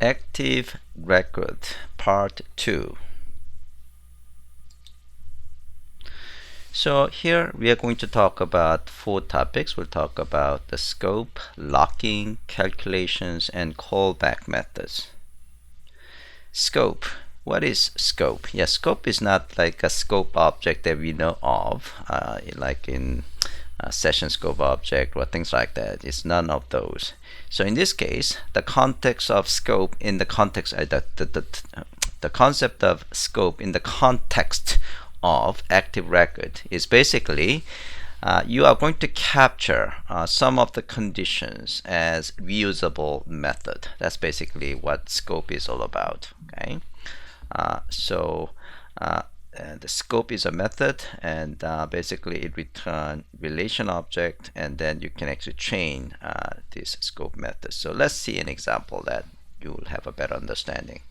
Active record part 2. So here we are going to talk about 4 topics. We'll talk about the scope, locking, calculations, and callback methods. Scope. What is scope? Yeah, scope is not like a scope object that we know of, like in session scope object or things like that. It's none of those. So in this case, the context of scope in the context, the concept of scope in the context of active record is basically you are going to capture some of the conditions as reusable method. That's basically what scope is all about. Okay, the scope is a method, and basically it returns relation object, and then you can actually chain this scope method. So let's see an example that you will have a better understanding.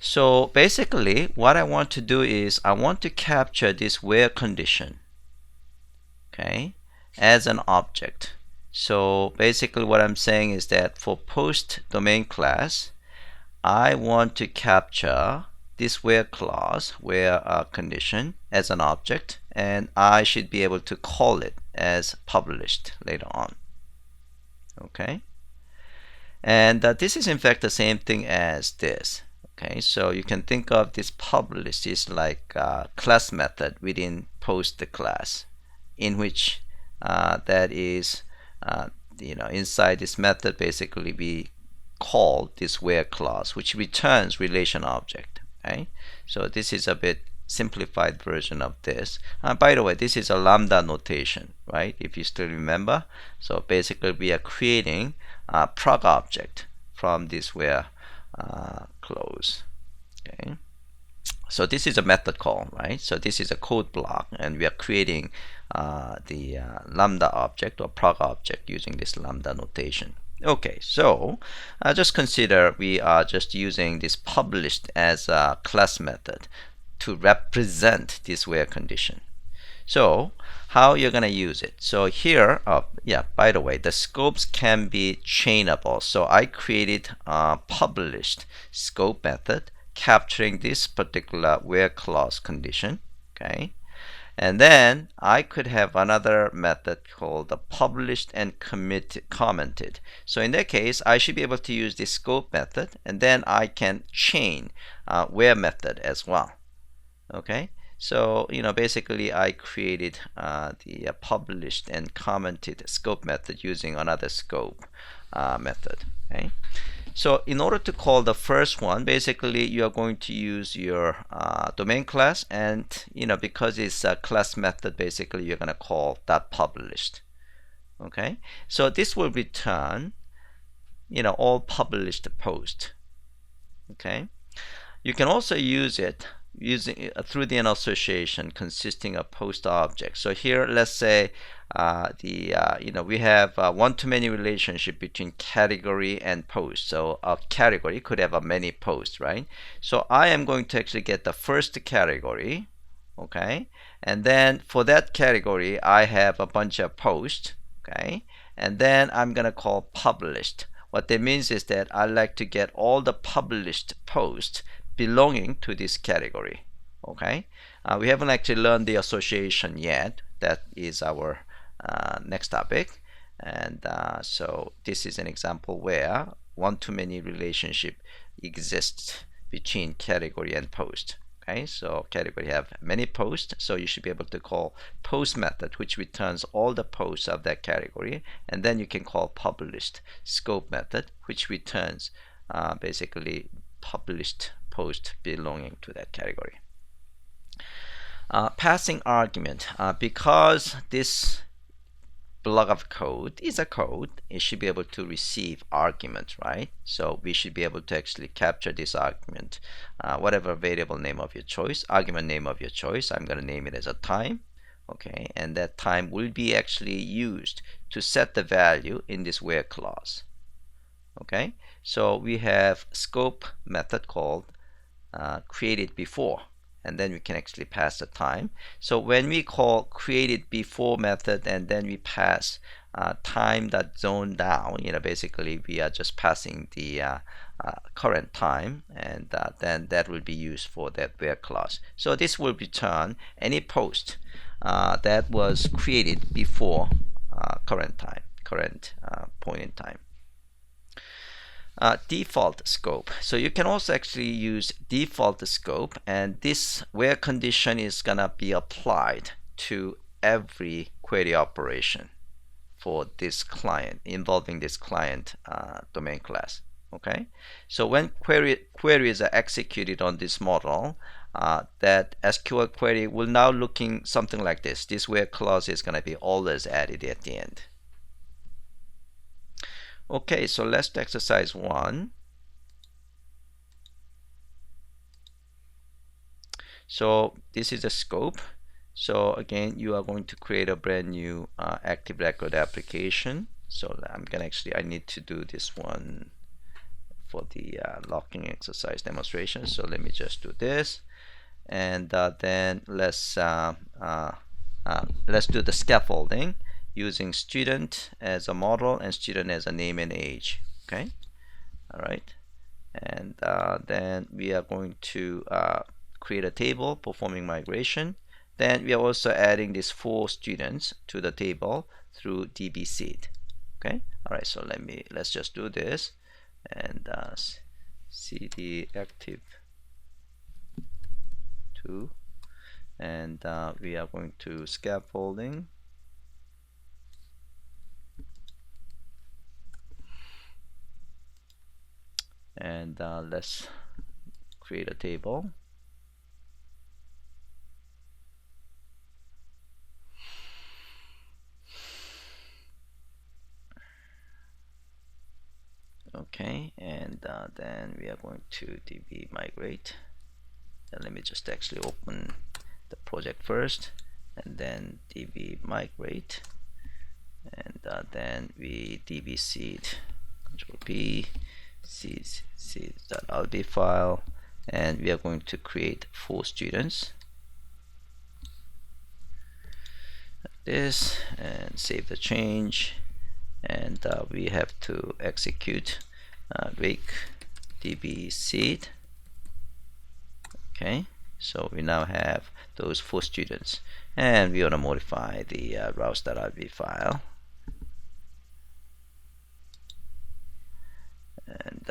So basically what I want to do is I want to capture this where condition, okay, as an object. So basically what I'm saying is that for post domain class, I want to capture this where clause, where condition, as an object, and I should be able to call it as published later on. Okay, and this is in fact the same thing as this. Okay, so you can think of this published is like a class method within post class, in which that is inside this method basically we call this where clause, which returns relation object. Okay, so this is a bit simplified version of this. By the way, this is a lambda notation, right? If you still remember. So basically we are creating a prog object from this where clause. Okay, so this is a method call, right? So this is a code block, and we are creating the lambda object or prog object using this lambda notation. Okay, so just consider we are just using this published as a class method to represent this where condition. So how you're gonna use it? So here, yeah, by the way, the scopes can be chainable. So I created a published scope method capturing this particular where clause condition. Okay, and then I could have another method called the published and commented. So in that case, I should be able to use this scope method, and then I can chain where method as well. Okay, so basically I created the published and commented scope method using another scope method. Okay, so in order to call the first one, basically you are going to use your domain class, and because it's a class method, basically you're going to call that published. Okay, so this will return all published post. Okay, you can also use it using through the association consisting of post objects. So here, let's say we have one-to-many relationship between category and post. So a category could have a many posts, right? So I am going to actually get the first category, okay, and then for that category I have a bunch of posts, okay, and then I'm gonna call published. What that means is that I like to get all the published posts belonging to this category. Okay, we haven't actually learned the association yet. That is our next topic, and so this is an example where one-to-many relationship exists between category and post. Okay, so category have many posts, so you should be able to call post method, which returns all the posts of that category, and then you can call published scope method, which returns basically published post belonging to that category. Passing argument, because this block of code is a code, it should be able to receive argument, right? So we should be able to actually capture this argument, whatever variable name of your choice, argument name of your choice. I'm going to name it as a time. Okay, and that time will be actually used to set the value in this where clause. Okay, so we have scope method called created before, and then we can actually pass the time. So when we call created before method and then we pass time that zone down, basically we are just passing the current time, and then that will be used for that where clause. So this will return any post that was created before current point in time. Default scope. So you can also actually use default scope, and this where condition is gonna be applied to every query operation for this client, involving this client domain class. Okay, so when queries are executed on this model, that SQL query will now looking something like this. This where clause is going to be always added at the end. Okay, so let's do exercise 1. So this is the scope. So again, you are going to create a brand new active record application. So I need to do this one for the locking exercise demonstration. So let me just do this, and then let's do the scaffolding using student as a model and student as a name and age. Okay, all right, and then we are going to create a table performing migration. Then we are also adding these 4 students to the table through db seed. Okay, all right, so let's just do this, and cd active 2, and we are going to scaffolding, and let's create a table. Okay, and then we are going to db migrate. And let me just actually open the project first, and then db migrate, and then we db seed, control P, seed.lb file, and we are going to create 4 students like this, and save the change, and we have to execute rake db seed. Okay, so we now have those 4 students, and we want to modify the routes.lb file, and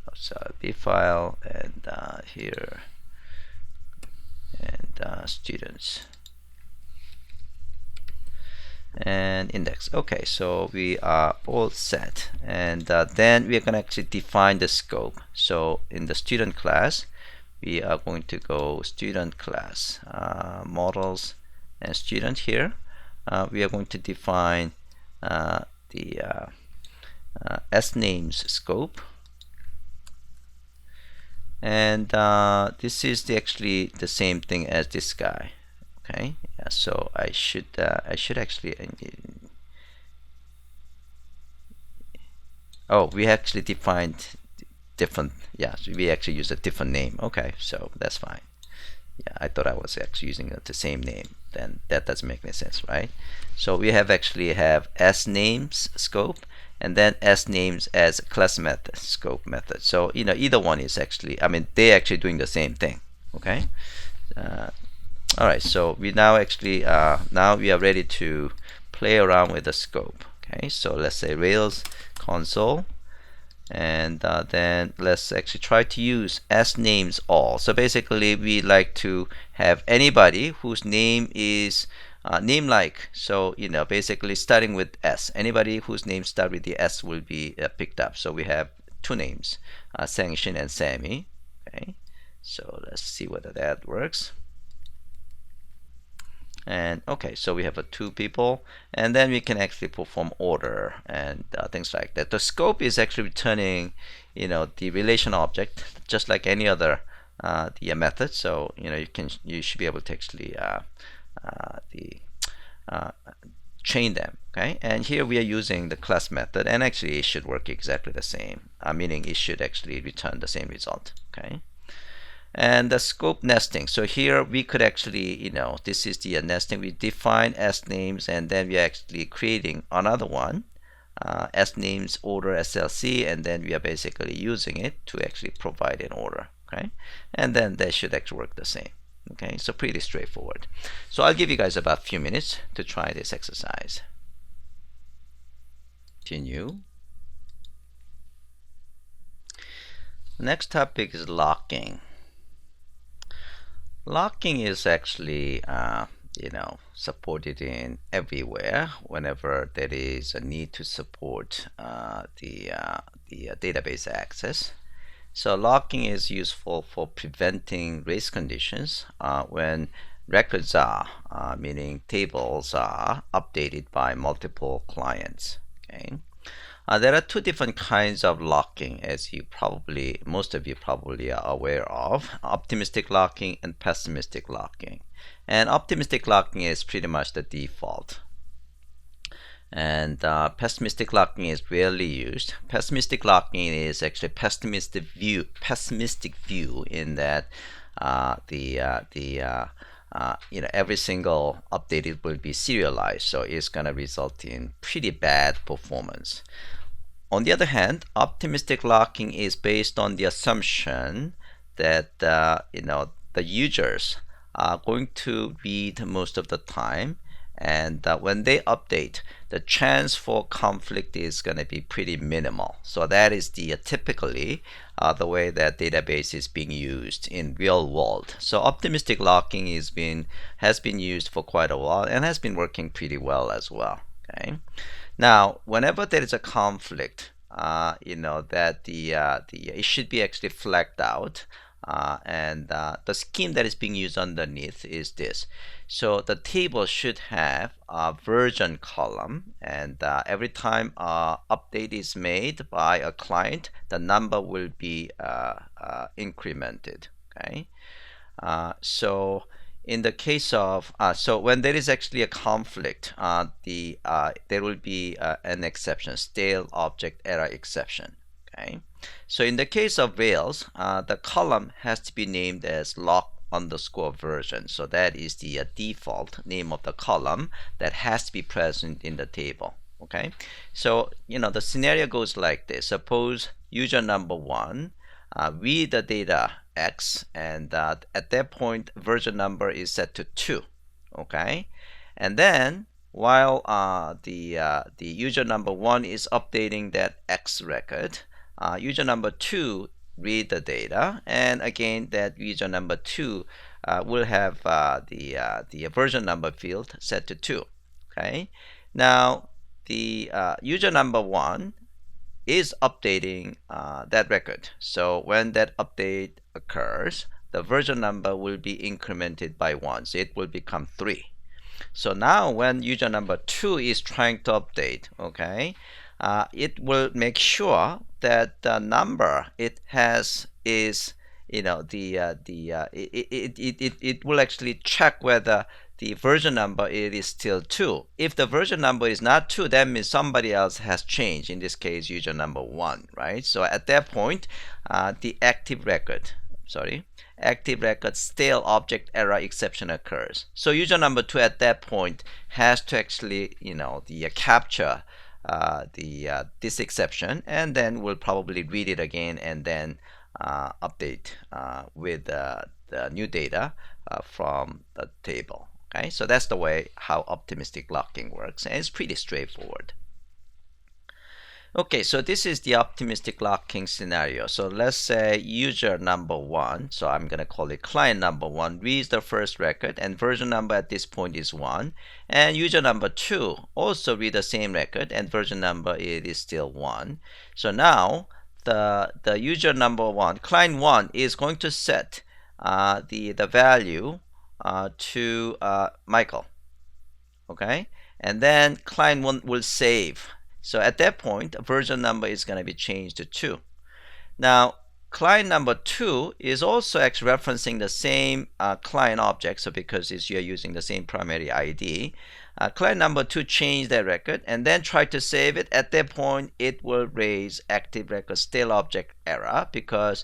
routes.lb file, and here, and students and index. Okay, so we are all set, and then we are going to actually define the scope. So in the student class, we are going to go student class models and student. Here we are going to define the snames scope, and this is actually the same thing as this guy. Okay, yeah, so I should actually we actually defined different, so we actually use a different name. Okay, so that's fine. Yeah, I thought I was actually using the same name. Then that doesn't make any sense, right? So we actually have snames scope, and then snames as class method scope method. So either one is actually, they're actually doing the same thing. Okay. All right, so we now actually now we are ready to play around with the scope. Okay, so let's say Rails console, and then let's actually try to use snames all. So basically, we like to have anybody whose name is name-like. So basically starting with S. Anybody whose name start with the S will be picked up. So we have 2 names, Sang Shin and Sammy. Okay, so let's see whether that works. And okay, so we have 2 people, and then we can actually perform order and things like that. The scope is actually returning, the relation object, just like any other the method. So you should be able to actually chain them. Okay, and here we are using the class method, and actually it should work exactly the same, meaning it should actually return the same result. Okay. And the scope nesting. So here we could actually, this is the nesting. We define S names, and then we are actually creating another one, S names order SLC, and then we are basically using it to actually provide an order. Okay, and then they should actually work the same. Okay, so pretty straightforward. So I'll give you guys about a few minutes to try this exercise. Continue. Next topic is locking. Locking is actually, supported in everywhere whenever there is a need to support the database access. So locking is useful for preventing race conditions when records are, meaning tables are updated by multiple clients. Okay. There are two different kinds of locking, as most of you probably are aware of: optimistic locking and pessimistic locking. And optimistic locking is pretty much the default. And pessimistic locking is rarely used. Pessimistic locking is actually pessimistic view in that every single update will be serialized, so it's going to result in pretty bad performance. On the other hand, optimistic locking is based on the assumption that the users are going to read most of the time, and when they update, the chance for conflict is going to be pretty minimal. So that is typically the way that database is being used in real world. So optimistic locking has been used for quite a while and has been working pretty well as well. Okay. Now, whenever there is a conflict, that it should be actually flagged out, and the scheme that is being used underneath is this. So the table should have a version column, and every time an update is made by a client, the number will be incremented. Okay, so in the case of so when there is actually a conflict, there will be an exception, stale object error exception. Okay, so in the case of Rails, the column has to be named as lock_version. So that is the default name of the column that has to be present in the table. Okay, so the scenario goes like this. Suppose user number 1 read the data X, and at that point version number is set to 2. Okay, and then while the user number 1 is updating that X record, user number 2 read the data, and again that user number 2 will have the version number field set to 2. Okay, now the user number 1 is updating that record. So when that update occurs, the version number will be incremented by 1, so it will become 3. So now when user number 2 is trying to update, okay, it will make sure that the number it has is, it will actually check whether the version number it is still 2. If the version number is not 2, that means somebody else has changed, in this case user number 1, right? So at that point, the active record stale object error exception occurs. So user number 2 at that point has to actually capture this exception, and then we'll probably read it again and then update with the new data from the table. Okay, so that's the way how optimistic locking works, and it's pretty straightforward. Okay, so this is the optimistic locking scenario. So let's say user number 1, so I'm going to call it client number 1, reads the first record, and version number at this point is 1. And user number 2 also read the same record, and version number it is still 1. So now the user number 1, client 1, is going to set the value to Michael. Okay, and then client 1 will save. So at that point, version number is going to be changed to 2. Now, client number 2 is also actually referencing the same client object. So because you're using the same primary ID, client number 2 change that record and then try to save it. At that point, it will raise active record stale object error because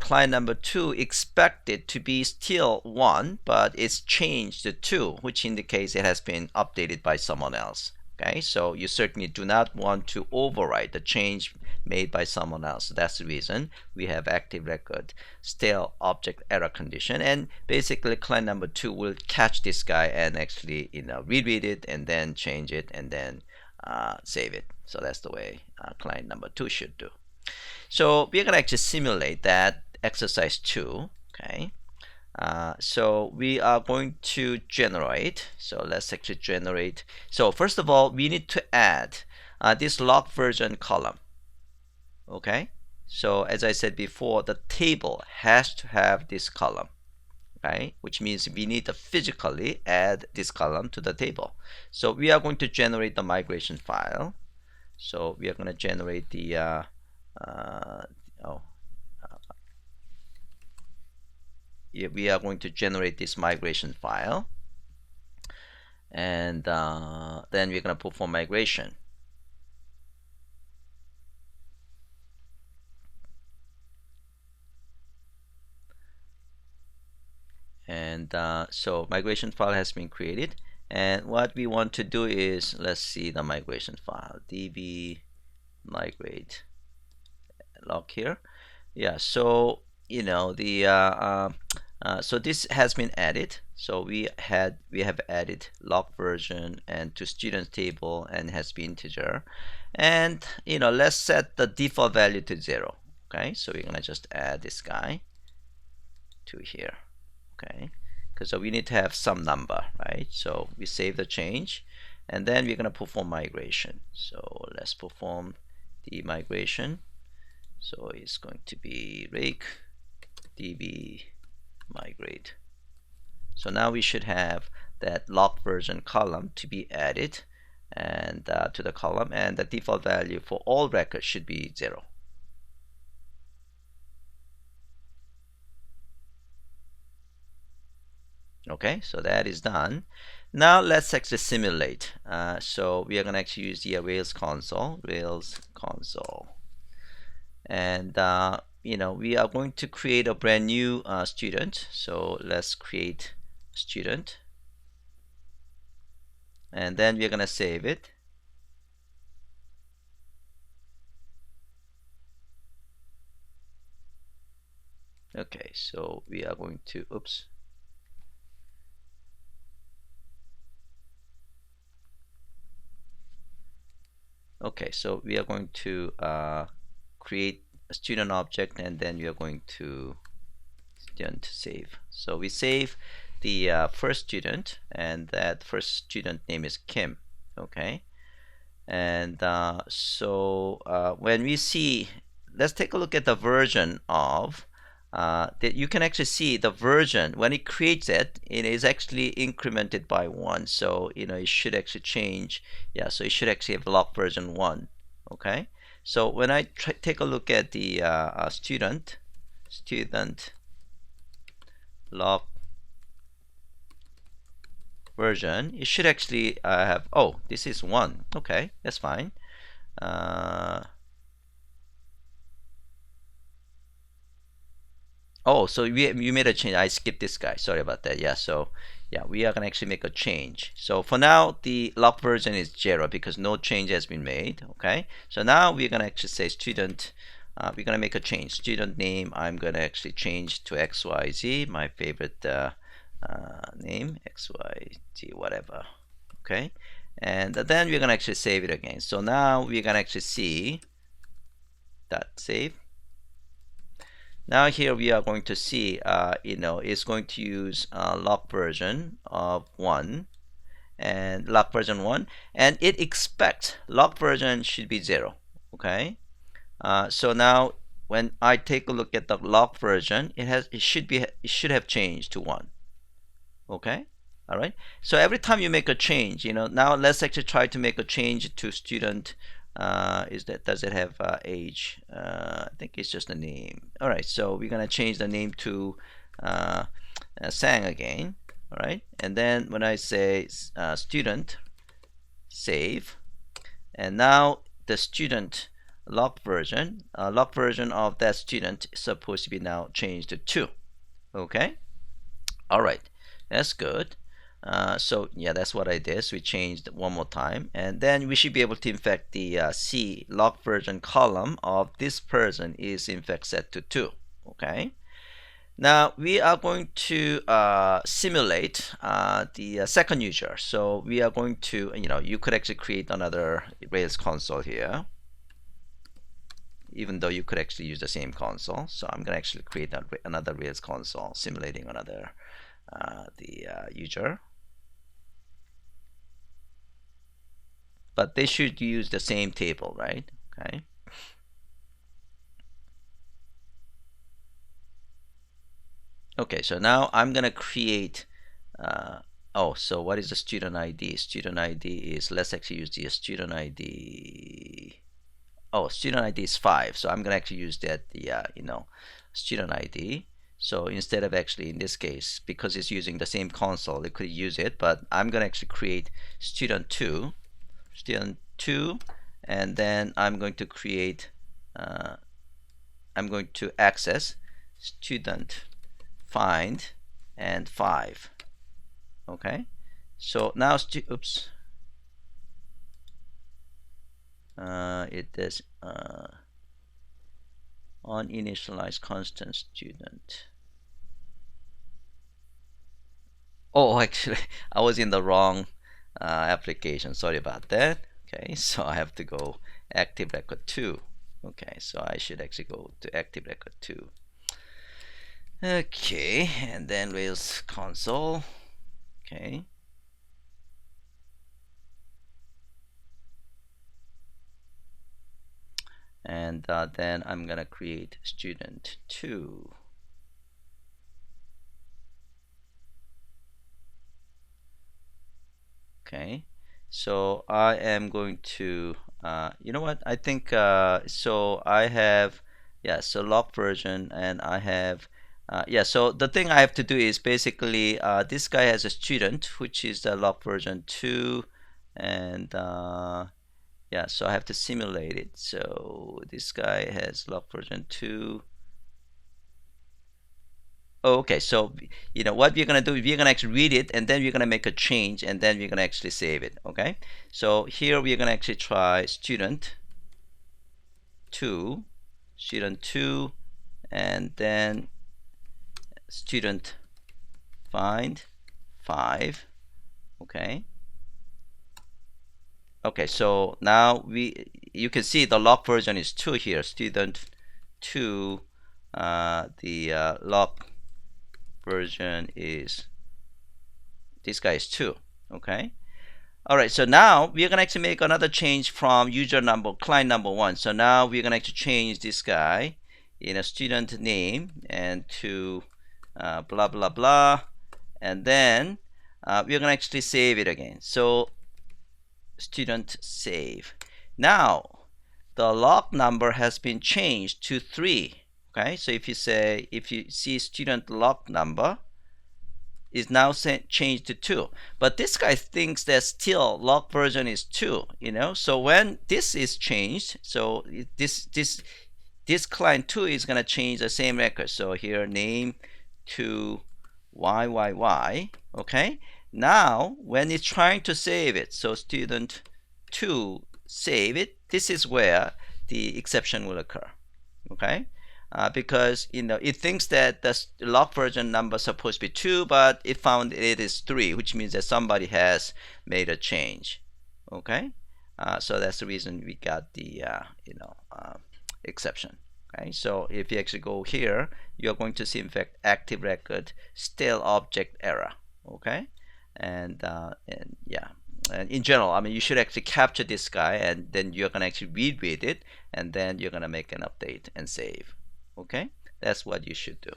client number 2 expected to be still 1, but it's changed to 2, which indicates it has been updated by someone else. Okay, so you certainly do not want to overwrite the change made by someone else. That's the reason we have active record stale object error condition, and basically client number 2 will catch this guy and actually reread it and then change it and then save it. So that's the way client number 2 should do. So we're gonna actually simulate that exercise 2. Okay, so we are going to generate. So let's actually generate. So first of all, we need to add this log version column. Okay, so as I said before, the table has to have this column, right? Which means we need to physically add this column to the table. So we are going to generate the migration file. So we are going to generate the we are going to generate this migration file, and then we're going to perform migration. And so migration file has been created, and what we want to do is, let's see the migration file, db migrate log here. Yeah, so so this has been added. So we have added log version and to student table and has been integer, and let's set the default value to 0. Okay, so we're gonna just add this guy to here. Okay, because we need to have some number, right? So we save the change, and then we're gonna perform migration. So let's perform the migration. So it's going to be rake db migrate. So now we should have that log version column to be added and to the column, and the default value for all records should be 0. Okay, so that is done. Now let's actually simulate. So we are going to actually use the Rails console, and we are going to create a brand new student. So let's create a student, and then we're going to save it. Okay, so we are going to, oops. Okay, so we are going to create a student object, and then we are going to student save. So we save the first student, and that first student name is Kim. Okay, and so when we see, let's take a look at the version of that. You can actually see the version when it creates it is actually incremented by 1. So it should actually change. Yeah, so it should actually have log version 1. Okay, so when I take a look at the student log version, it should actually have, oh, this is 1. Okay, that's fine. Oh, so you made a change. I skipped this guy. Sorry about that. Yeah, so yeah, we are gonna actually make a change. So for now, the log version is 0 because no change has been made. Okay, so now we're gonna actually say student. We're gonna make a change. Student name, I'm gonna actually change to XYZ, my favorite name, XYZ, whatever. Okay, and then we're gonna actually save it again. So now we're gonna actually see that save. Now here we are going to see, it's going to use log version of 1 and log version 1, and it expects log version should be 0. Okay, so now when I take a look at the log version, it should have changed to 1. Okay, all right. So every time you make a change, now let's actually try to make a change to student. Does it have age? I think it's just a name. All right, so we're gonna change the name to Sang again. All right, and then when I say student save, and now the student log version of that student is supposed to be now changed to 2. Okay, all right, that's good. So yeah, that's what I did. So we changed one more time, and then we should be able to in fact the C log version column of this person is in fact set to 2. Okay, now we are going to simulate the second user. So we are going to, you could actually create another Rails console here, even though you could actually use the same console. So I'm going to actually create another Rails console simulating another user. But they should use the same table, right? Okay. Okay, so now I'm gonna create. So what is the student ID? Student ID is, let's actually use the student ID. Oh, student ID is 5. So I'm gonna actually use that student ID. So instead of actually in this case, because it's using the same console, they could use it. But I'm gonna actually create student 2, and then I'm going to create. I'm going to access student find and 5. Okay, so now oops, it is uninitialized constant student. Oh, actually I was in the wrong application, sorry about that. Okay, so I have to go active record 2. Okay, so I should actually go to active record 2. Okay, and then Rails console. Okay, and then I'm gonna create student 2. Okay, so I am going to you know what, I think so I have, yeah, so log version, and I have so the thing I have to do is basically this guy has a student which is the log version 2, and yeah, so I have to simulate it. So this guy has log version 2. Oh, okay, so what we're gonna do, we're gonna actually read it, and then we're gonna make a change, and then we're gonna actually save it. Okay, so here we're gonna actually try student 2, and then student find 5. Okay, so now you can see the log version is 2 here, student 2, the log version is, this guy is 2. Okay, all right, so now we're gonna actually make another change from user number, client number 1. So now we're gonna actually change this guy in a student name and to blah blah blah, and then we're gonna actually save it again. So student save. Now the log number has been changed to 3. Okay, so if you see student log number is now changed to 2, but this guy thinks that still log version is 2. So when this is changed, so this client 2 is going to change the same record. So here name to YYY. Okay, now when it's trying to save it, so student 2 save it, this is where the exception will occur. Okay, because it thinks that the log version number is supposed to be 2, but it found it is 3, which means that somebody has made a change. Okay, so that's the reason we got the exception. Okay, so if you actually go here, you're going to see in fact active record stale object error. Okay, and yeah, and in general, I mean, you should actually capture this guy, and then you're gonna actually read it, and then you're gonna make an update and save. Okay, that's what you should do.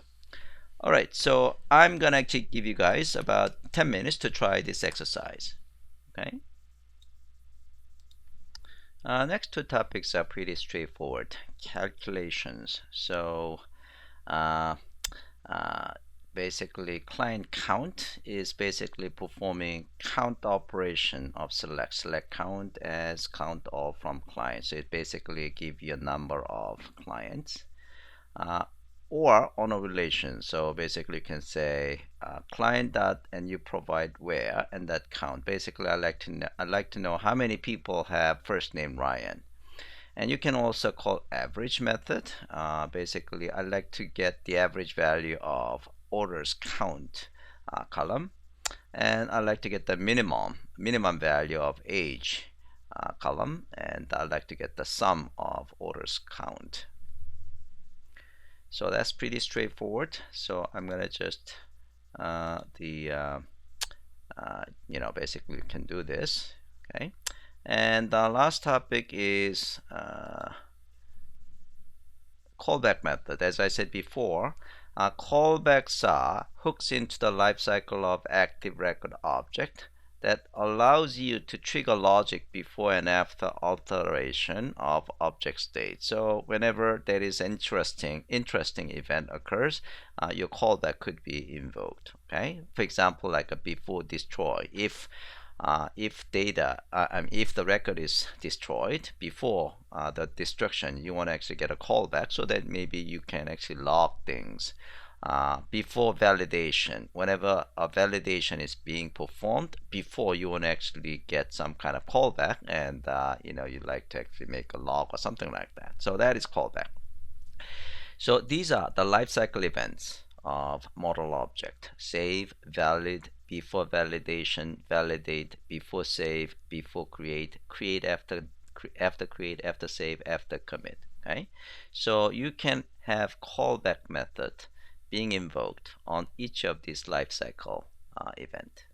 All right, so I'm gonna actually give you guys about 10 minutes to try this exercise. Okay, next 2 topics are pretty straightforward. Calculations. So basically client count is basically performing count operation of select count as count all from clients. So it basically give you a number of clients. Or on a relation, so basically you can say client dot and you provide where and that count. Basically I'd like to know how many people have first name Ryan. And you can also call average method. Basically I'd like to get the average value of orders count column, and I'd like to get the minimum value of age column, and I'd like to get the sum of orders count. So that's pretty straightforward. So I'm gonna just basically you can do this. Okay, and the last topic is callback method. As I said before, callbacks are hooks into the lifecycle of active record object that allows you to trigger logic before and after alteration of object state. So whenever there is interesting event occurs, your callback could be invoked. Okay, for example, like a before destroy. If the record is destroyed before the destruction, you want to actually get a callback so that maybe you can actually log things. Before validation, whenever a validation is being performed, before you want to actually get some kind of callback, and you'd like to actually make a log or something like that. So that is callback. So these are the lifecycle events of model object: save, valid, before validation, validate, before save, before create, create after create, after save, after commit. Okay, so you can have callback method being invoked on each of these lifecycle event.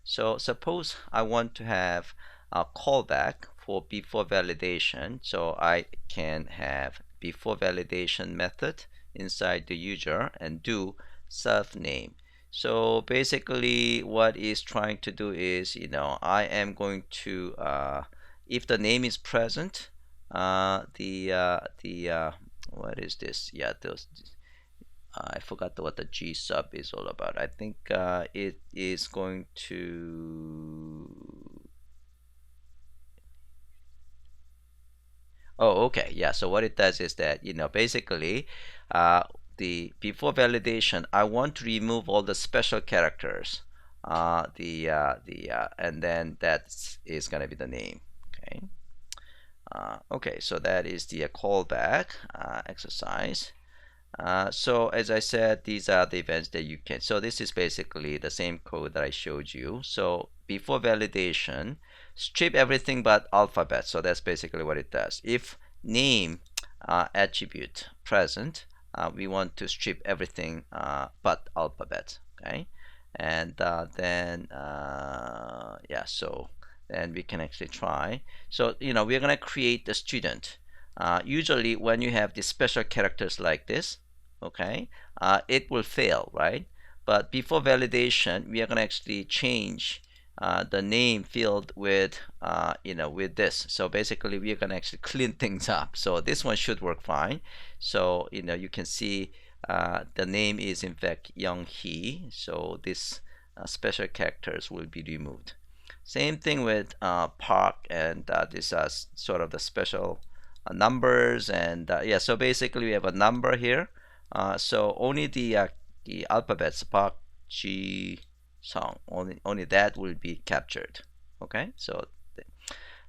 So suppose I want to have a callback for before validation, so I can have before validation method inside the user and do self name. So basically what is trying to do is, I am going to if the name is present, what is this? Yeah, I forgot what the G sub is all about. I think it is going to. Oh, okay. Yeah. So what it does is that, basically, the before validation, I want to remove all the special characters. And then that is going to be the name. Okay. Okay. So that is the callback exercise. So as I said, these are the events that you can. So this is basically the same code that I showed you. So before validation, strip everything but alphabet. So that's basically what it does. If name attribute present, we want to strip everything but alphabet. Okay, and then so then we can actually try. So we're gonna create the student. Usually when you have these special characters like this, okay, it will fail, right? But before validation, we are going to actually change the name field with with this. So basically we are going to actually clean things up. So this one should work fine. So you can see the name is in fact Young Hee, so this special characters will be removed. Same thing with Park, and this is sort of the special numbers, and so basically we have a number here, so only the alphabets Park, G, Song, only that will be captured. Okay, so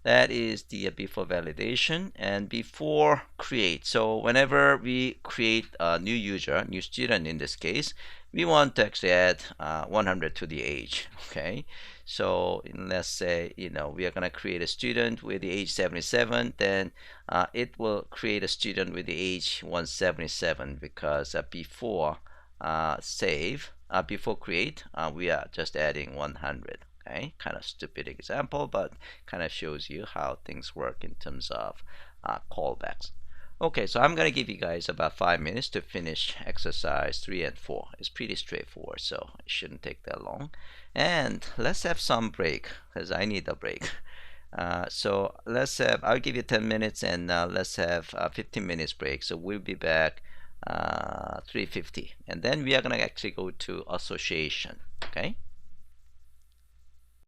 that is the before validation. And before create, so whenever we create a new user, new student in this case, we want to actually add 100 to the age. Okay, so let's say we are going to create a student with the age 77, then it will create a student with the age 177, because before before create, we are just adding 100. Okay, kind of stupid example, but kind of shows you how things work in terms of callbacks. Okay, so I'm going to give you guys about 5 minutes to finish exercise 3 and 4. It's pretty straightforward, so it shouldn't take that long. And let's have some break, because I need a break. So let's have, I'll give you 10 minutes, and let's have 15 minutes break. So we'll be back 350, and then we are going to actually go to association. Okay,